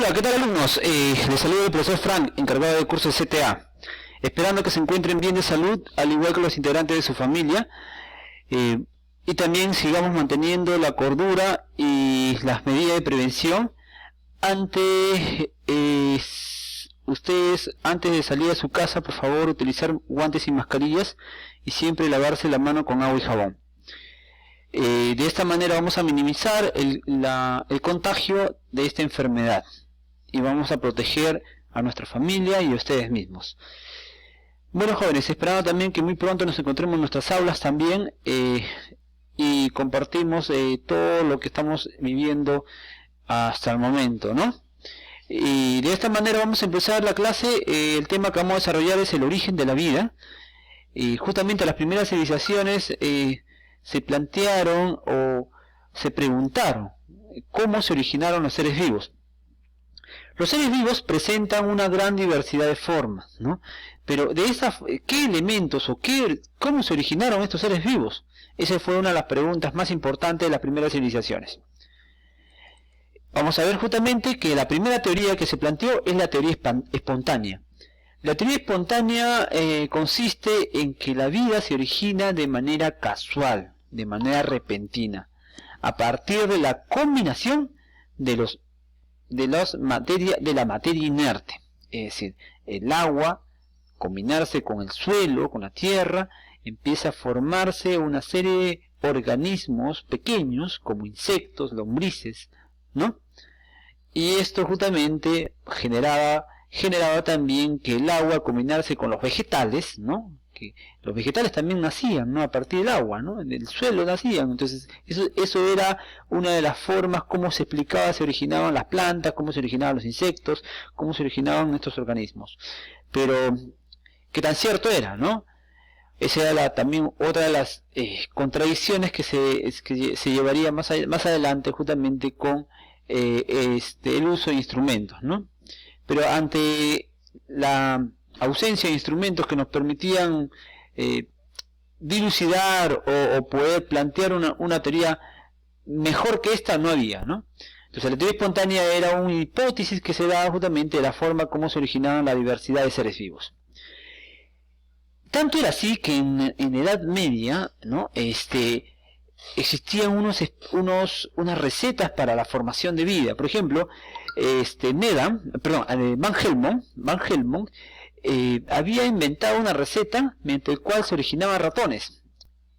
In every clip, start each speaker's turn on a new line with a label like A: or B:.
A: Hola, ¿qué tal alumnos? Les saluda el profesor Frank, encargado del curso de CTA. Esperando que se encuentren bien de salud, al igual que los integrantes de su familia. Y también sigamos manteniendo la cordura y las medidas de prevención ante ustedes, antes de salir a su casa, por favor, utilizar guantes y mascarillas y siempre lavarse la mano con agua y jabón. De esta manera vamos a minimizar el contagio de esta enfermedad y vamos a proteger a nuestra familia y a ustedes mismos. Bueno, jóvenes, esperando también que muy pronto nos encontremos en nuestras aulas también y compartimos todo lo que estamos viviendo hasta el momento, ¿no? Y de esta manera vamos a empezar la clase. El tema que vamos a desarrollar es el origen de la vida. Y justamente las primeras civilizaciones se plantearon o se preguntaron cómo se originaron los seres vivos. Los seres vivos presentan una gran diversidad de formas, ¿no? Pero de esas, ¿qué elementos o cómo se originaron estos seres vivos? Esa fue una de las preguntas más importantes de las primeras civilizaciones. Vamos a ver justamente que la primera teoría que se planteó es la teoría espontánea. La teoría espontánea consiste en que la vida se origina de manera casual, de manera repentina, a partir de la combinación de la materia inerte, es decir, el agua combinarse con el suelo, con la tierra, empieza a formarse una serie de organismos pequeños como insectos, lombrices, ¿no? Y esto justamente generaba también que el agua combinarse con los vegetales, ¿no? Que los vegetales también nacían, ¿no? A partir del agua, ¿no? En el suelo nacían. Entonces eso era una de las formas como se explicaba, se originaban las plantas, cómo se originaban los insectos, cómo se originaban estos organismos. Pero qué tan cierto era, ¿no? Esa era también otra de las contradicciones que se llevaría más adelante justamente con el uso de instrumentos, ¿no? Pero ante la ausencia de instrumentos que nos permitían dilucidar o poder plantear una teoría mejor que esta, no había, ¿no? Entonces la teoría espontánea era una hipótesis que se daba justamente de la forma como se originaban la diversidad de seres vivos. Tanto era así que en la Edad Media, ¿no? Existían unas recetas para la formación de vida. Por ejemplo, Van Helmont había inventado una receta mediante la cual se originaban ratones.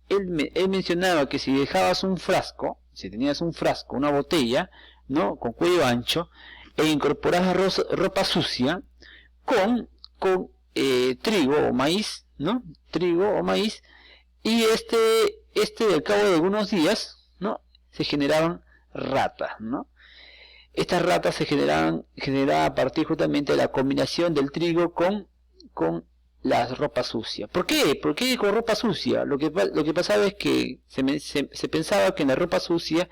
A: Él mencionaba que si dejabas un frasco, si tenías un frasco, una botella, ¿no? Con cuello ancho, e incorporabas ropa sucia con trigo o maíz, ¿no? Trigo o maíz, y al cabo de algunos días, ¿no? Se generaban ratas, ¿no? Estas ratas se generaban a partir justamente de la combinación del trigo con la ropa sucia. ¿Por qué? ¿Por qué con ropa sucia? Lo que pasaba es que se pensaba que en la ropa sucia,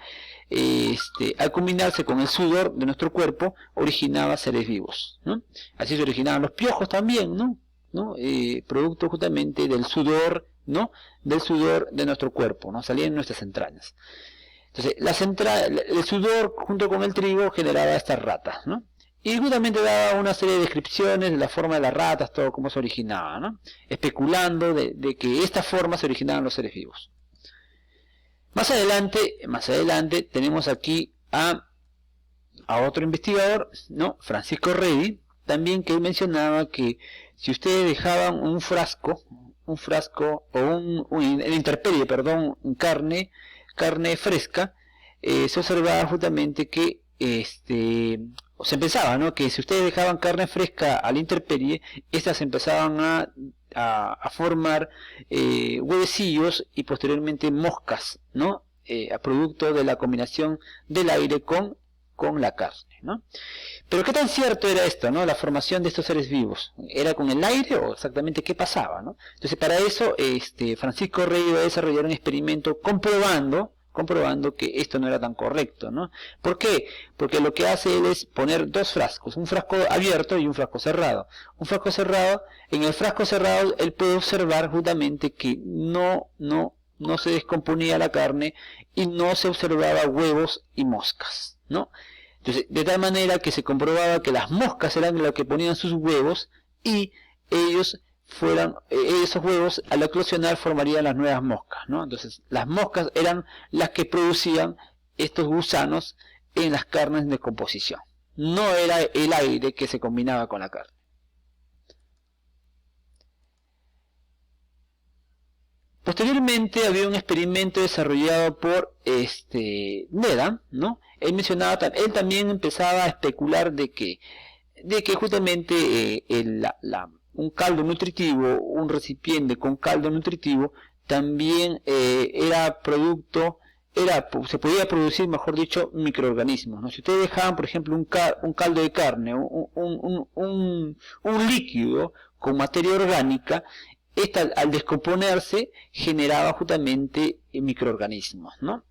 A: al combinarse con el sudor de nuestro cuerpo, originaba seres vivos, ¿no? Así se originaban los piojos también, ¿no? Producto justamente del sudor, ¿no? Del sudor de nuestro cuerpo, ¿no? Salían en nuestras entrañas. Entonces, el sudor junto con el trigo generaba estas ratas, ¿no? Y justamente daba una serie de descripciones de la forma de las ratas, todo cómo se originaba, ¿no? Especulando de que esta forma se originaban los seres vivos. Más adelante tenemos aquí a otro investigador, ¿no? Francisco Redi, también, que él mencionaba que si ustedes dejaban un frasco o en la intemperie, carne fresca, se observaba justamente que se pensaba, ¿no? Que si ustedes dejaban carne fresca a la intemperie, estas empezaban a formar huevecillos y posteriormente moscas, ¿no? A producto de la combinación del aire con la carne, ¿no? Pero qué tan cierto era esto, ¿no? La formación de estos seres vivos, ¿era con el aire o exactamente qué pasaba, ¿no? Entonces, para eso Francisco Rey iba a desarrollar un experimento comprobando que esto no era tan correcto, ¿no? ¿Por qué? Porque lo que hace él es poner dos frascos, un frasco abierto y un frasco cerrado. En el frasco cerrado él puede observar justamente que no se descomponía la carne y no se observaba huevos y moscas, ¿no? Entonces, de tal manera que se comprobaba que las moscas eran las que ponían sus huevos y esos huevos al eclosionar formarían las nuevas moscas, ¿no? Entonces, las moscas eran las que producían estos gusanos en las carnes de descomposición. No era el aire que se combinaba con la carne. Posteriormente había un experimento desarrollado por Needham, ¿no? Él también empezaba a especular de que justamente un caldo nutritivo, un recipiente con caldo nutritivo, también se podía producir, mejor dicho, microorganismos, ¿no? Si ustedes dejaban, por ejemplo, un caldo de carne, un líquido con materia orgánica, esta al descomponerse generaba justamente microorganismos, ¿no?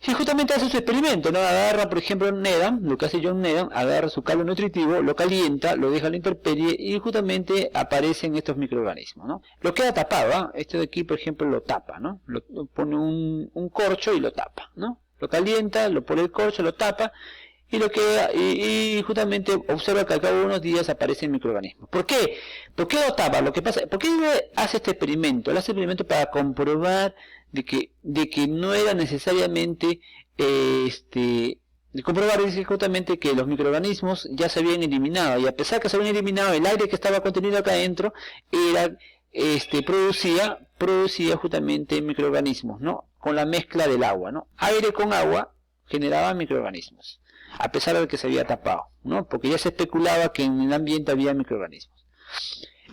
A: Y justamente hace su experimento, ¿no? Agarra, por ejemplo, Needham, lo que hace John Needham, agarra su caldo nutritivo, lo calienta, lo deja a la intemperie y justamente aparecen estos microorganismos, ¿no? Lo queda tapado, ¿eh? Este de aquí, por ejemplo, lo tapa, ¿no? Lo pone un corcho y lo tapa, ¿no? Lo calienta, lo pone el corcho, lo tapa y justamente observa que al cabo de unos días aparecen microorganismos. ¿Por qué? ¿Por qué lo tapa? Lo que pasa, ¿por qué hace este experimento? Él hace el experimento para comprobar de que no era necesariamente de comprobar justamente que los microorganismos ya se habían eliminado, y a pesar que se habían eliminado, el aire que estaba contenido acá adentro producía justamente microorganismos, ¿no? Con la mezcla del agua, ¿no? Aire con agua generaba microorganismos, a pesar de que se había tapado, ¿no? Porque ya se especulaba que en el ambiente había microorganismos.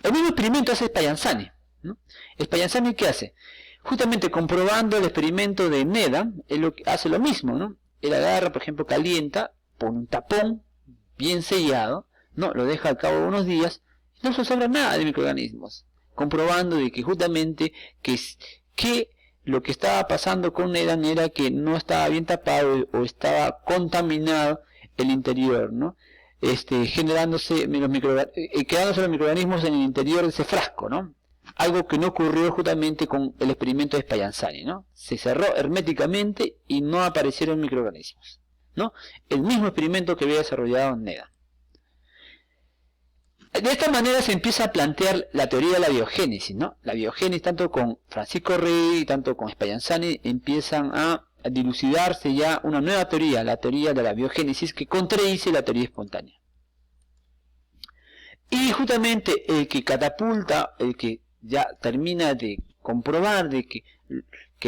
A: El mismo experimento hace Spallanzani, ¿no? Spallanzani, ¿qué hace? Justamente comprobando el experimento de Needham, él hace lo mismo, ¿no? Él agarra, por ejemplo, calienta, pone un tapón bien sellado, ¿no? Lo deja al cabo de unos días, y no se observa nada de microorganismos, comprobando de que justamente que lo que estaba pasando con Needham era que no estaba bien tapado o estaba contaminado el interior, ¿no? Quedándose los microorganismos en el interior de ese frasco, ¿no? Algo que no ocurrió justamente con el experimento de Spallanzani, ¿no? Se cerró herméticamente y no aparecieron microorganismos, ¿no? El mismo experimento que había desarrollado Needham. De esta manera se empieza a plantear la teoría de la biogénesis, ¿no? La biogénesis, tanto con Francisco Rey y tanto con Spallanzani, empiezan a dilucidarse ya una nueva teoría, la teoría de la biogénesis, que contradice la teoría espontánea. Y justamente el que catapulta, el que ya termina de comprobar de que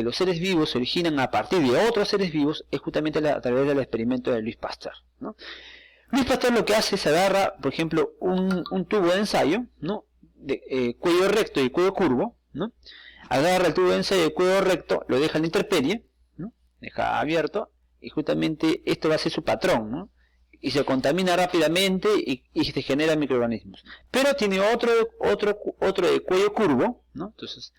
A: los seres vivos se originan a partir de otros seres vivos, es justamente a través del experimento de Louis Pasteur, ¿no? Louis Pasteur lo que hace es agarra, por ejemplo, un tubo de ensayo, ¿no? De cuello recto y cuello curvo, ¿no? Agarra el tubo de ensayo de cuello recto, lo deja en la intemperie, ¿no? Deja abierto, y justamente esto va a ser su patrón, ¿no? Y se contamina rápidamente y se generan microorganismos. Pero tiene otro de cuello curvo, ¿no? Entonces,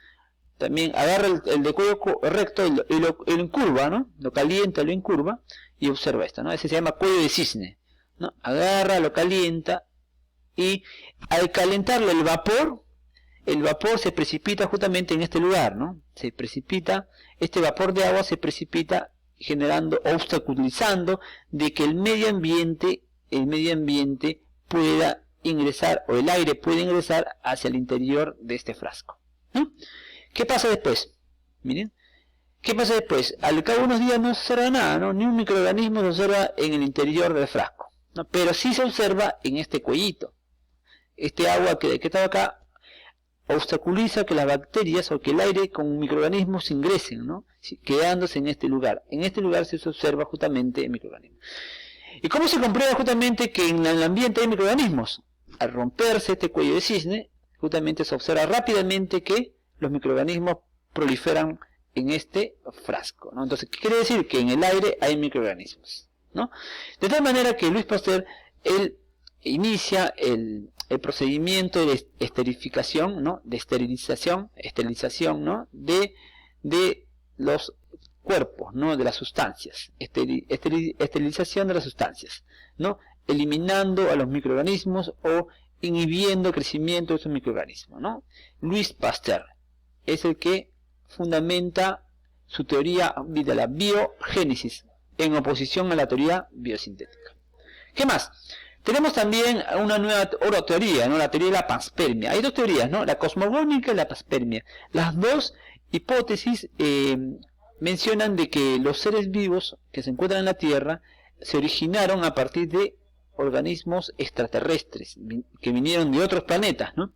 A: también agarra el de cuello recto y lo encurva, ¿no? Lo calienta, lo encurva y observa esto, ¿no? Ese se llama cuello de cisne, ¿no? Agarra, lo calienta y al calentarlo el vapor se precipita justamente en este lugar, ¿no? Se precipita, este vapor de agua se precipita generando, obstaculizando de que el medio ambiente pueda ingresar, o el aire pueda ingresar hacia el interior de este frasco, ¿no? ¿Qué pasa después? Miren, ¿qué pasa después? Al cabo de unos días no se observa nada, ¿no? Ni un microorganismo se observa en el interior del frasco, ¿no? Pero sí se observa en este cuellito. Este agua que estaba acá obstaculiza que las bacterias o que el aire con microorganismos ingresen, ¿no? Quedándose en este lugar. En este lugar se observa justamente el microorganismo. ¿Y cómo se comprueba justamente que en el ambiente hay microorganismos? Al romperse este cuello de cisne, justamente se observa rápidamente que los microorganismos proliferan en este frasco, ¿no? Entonces, ¿qué quiere decir? Que en el aire hay microorganismos, ¿no? De tal manera que Louis Pasteur, él inicia el procedimiento de esterificación, ¿no? De esterilización, ¿no? De los cuerpos, ¿no? De las sustancias, esterilización de las sustancias, ¿no? Eliminando a los microorganismos o inhibiendo el crecimiento de esos microorganismos, ¿no? Louis Pasteur es el que fundamenta su teoría de la biogénesis, en oposición a la teoría biosintética. ¿Qué más? Tenemos también otra teoría, ¿no? La teoría de la panspermia. Hay dos teorías, ¿no? La cosmogónica y la panspermia. Las dos hipótesis mencionan de que los seres vivos que se encuentran en la Tierra se originaron a partir de organismos extraterrestres que vinieron de otros planetas, ¿no?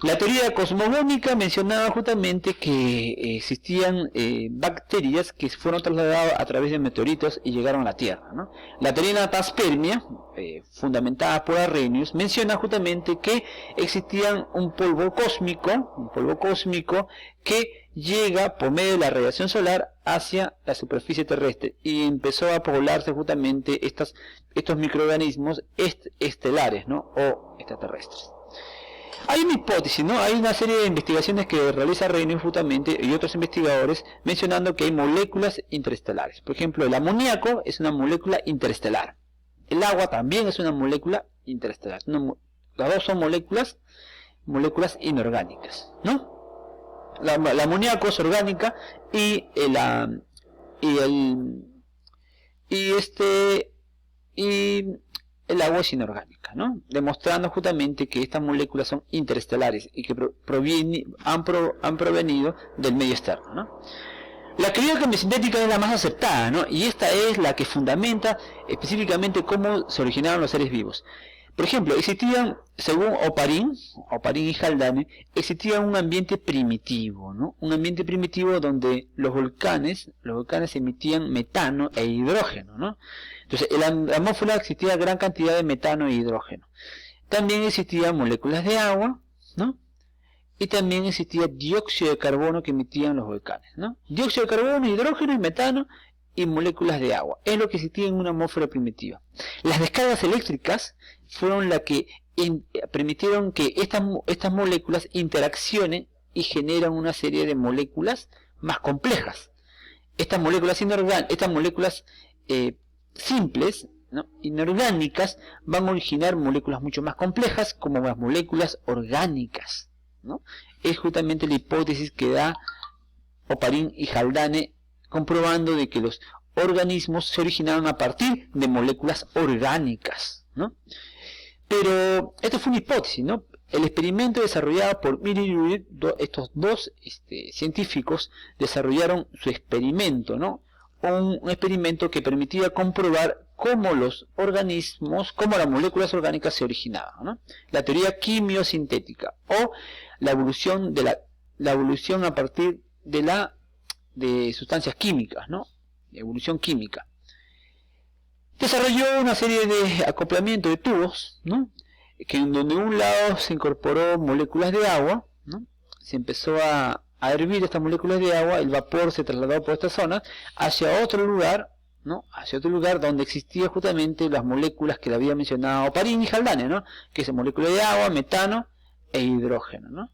A: La teoría cosmogónica mencionaba justamente que existían bacterias que fueron trasladadas a través de meteoritos y llegaron a la Tierra, ¿no? La teoría de la panspermia, fundamentada por Arrhenius, menciona justamente que existía un polvo cósmico que llega por medio de la radiación solar hacia la superficie terrestre y empezó a poblarse justamente estos microorganismos estelares, ¿no? O extraterrestres. Hay una hipótesis, ¿no? Hay una serie de investigaciones que realiza Arrhenius justamente y otros investigadores mencionando que hay moléculas interestelares. Por ejemplo, el amoníaco es una molécula interestelar. El agua también es una molécula interestelar. Las dos son moléculas inorgánicas, ¿no? La amoníaco es orgánica y el agua es inorgánica, ¿no? Demostrando justamente que estas moléculas son interestelares y que han provenido del medio externo, ¿no? La teoría quimiosintética es la más aceptada, ¿no? Y esta es la que fundamenta específicamente cómo se originaron los seres vivos. Por ejemplo, existían, según Oparin y Haldane, existía un ambiente primitivo, ¿no? Un ambiente primitivo donde los volcanes emitían metano e hidrógeno, ¿no? Entonces, en la atmósfera existía gran cantidad de metano e hidrógeno. También existían moléculas de agua, ¿no? Y también existía dióxido de carbono que emitían los volcanes, ¿no? Dióxido de carbono, hidrógeno y metano y moléculas de agua. Es lo que existía en una atmósfera primitiva. Las descargas eléctricas fueron las que permitieron que estas moléculas interaccionen y generan una serie de moléculas más complejas. Estas moléculas simples, ¿no? Inorgánicas, van a originar moléculas mucho más complejas como las moléculas orgánicas, ¿no? Es justamente la hipótesis que da Oparin y Haldane, comprobando de que los organismos se originaron a partir de moléculas orgánicas, ¿no? Pero esto fue una hipótesis, ¿no? El experimento desarrollado por Miller, estos dos científicos desarrollaron su experimento, ¿no? Un experimento que permitía comprobar cómo las moléculas orgánicas se originaban, ¿no? La teoría quimiosintética o la evolución a partir de sustancias químicas, ¿no? Evolución química. Desarrolló una serie de acoplamientos de tubos, ¿no? Que en donde un lado se incorporó moléculas de agua, ¿no? Se empezó a hervir estas moléculas de agua, el vapor se trasladó por esta zona hacia otro lugar, ¿no? Hacia otro lugar donde existían justamente las moléculas que le había mencionado Oparin y Haldane, ¿no? Que es molécula de agua, metano e hidrógeno, ¿no?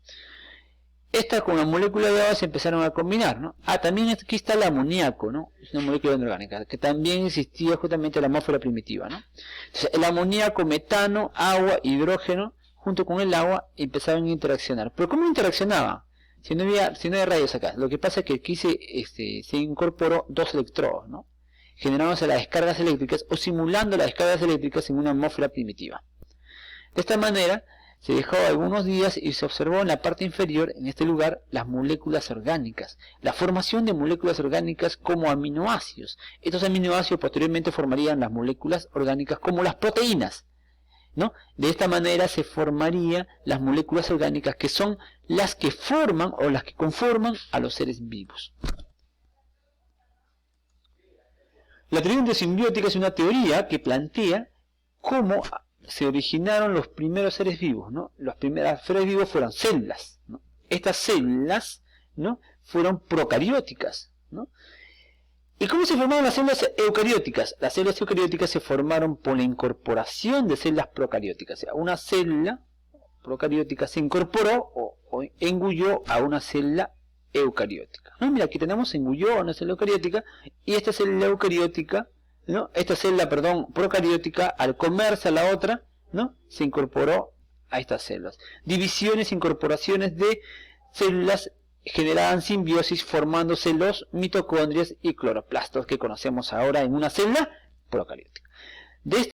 A: Estas con la molécula de agua se empezaron a combinar, ¿no? También aquí está el amoníaco, ¿no? Es una molécula inorgánica que también existía justamente en la atmósfera primitiva, ¿no? Entonces, el amoníaco, metano, agua, hidrógeno, junto con el agua, empezaron a interaccionar. ¿Pero cómo interaccionaban? Si no hay rayos acá. Lo que pasa es que aquí se incorporó dos electrodos, ¿no? Generándose las descargas eléctricas o simulando las descargas eléctricas en una atmósfera primitiva. De esta manera, se dejó algunos días y se observó en la parte inferior, en este lugar, las moléculas orgánicas. La formación de moléculas orgánicas como aminoácidos. Estos aminoácidos posteriormente formarían las moléculas orgánicas como las proteínas, ¿no? De esta manera se formarían las moléculas orgánicas que son las que forman o las que conforman a los seres vivos. La teoría endosimbiótica es una teoría que plantea cómo se originaron los primeros seres vivos, ¿no? Los primeros seres vivos fueron células, ¿no? Estas células, ¿no? Fueron procarióticas, ¿no? ¿Y cómo se formaron las células eucarióticas? Las células eucarióticas se formaron por la incorporación de células procarióticas. O sea, una célula procariótica se incorporó o engulló a una célula eucariótica, ¿no? Mira, aquí tenemos engulló a una célula eucariótica y esta célula eucariótica, ¿no? Esta célula, procariótica, al comerse a la otra, ¿no? Se incorporó a estas células. Divisiones, incorporaciones de células generaban simbiosis formándose los mitocondrias y cloroplastos que conocemos ahora en una célula procariótica. De